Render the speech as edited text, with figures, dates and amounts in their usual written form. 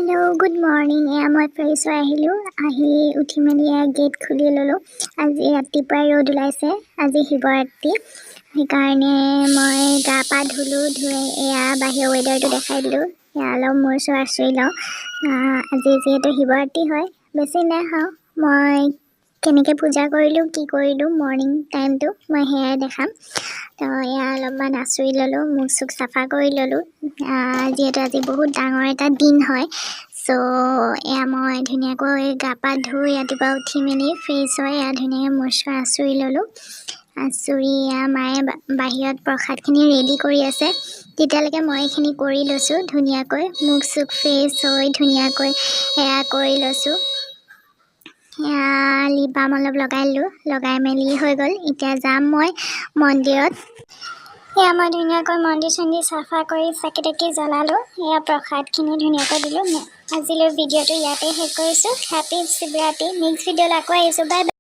Hello good morning मैं fresh हो আহিলোঁ আহি উঠি মেলি গেট খুলি ল'লোঁ আজি ৰাতিপুৱাই ৰ'দ ওলাইছে আজি শিৱৰাত্ৰি সেইকাৰণে মই গা পা ধুলোঁ ধুই এয়া বাহিৰৰ ৱেডাৰটো দেখাই দিলোঁ এয়া অলপ মোৰ চোৱা চুই লওঁ আজি যিহেতু শিৱৰাত্ৰি হয় বেছি নাখাওঁ মই কেনেকৈ পূজা কৰিলোঁ কি কৰিলোঁ মৰ্নিং টাইমটো মই সেয়াই দেখাম তো এয়া অলপমান আঁচুৰি ল'লোঁ মুখ চুখ চাফা কৰি ল'লোঁ যিহেতু আজি বহুত ডাঙৰ এটা দিন হয় চ' এয়া মই ধুনীয়াকৈ গা পা ধুই ৰাতিপুৱা উঠি মেলি ফ্ৰেছ হৈ এয়া ধুনীয়াকৈ মুখ চুখ আঁচুৰি ল'লোঁ আঁচুৰি এয়া মায়ে বাহিৰত প্ৰসাদখিনি ৰেডি কৰি আছে তেতিয়ালৈকে মই এইখিনি কৰি লৈছোঁ ধুনীয়াকৈ মুখ চুখ ফ্ৰেছ হৈ ধুনীয়াকৈ এয়া কৰি লৈছোঁ লিপ বাম অলপ লগাই মেলি হৈ গ'ল এতিয়া যাম মই মন্দিৰত এয়া মই ধুনীয়াকৈ মন্দিৰ চন্দিৰ চাফা কৰি চাকি তাকি জ্বলালোঁ এয়া প্ৰসাদখিনি ধুনীয়াকৈ দিলোঁ আজিলৈ ভিডিঅ'টো ইয়াতে শেষ কৰিছোঁ হেপী শিৱৰাত্ৰি নেক্সট ভিডিঅ'লৈ আকৌ আহিছোঁ বাই বাই।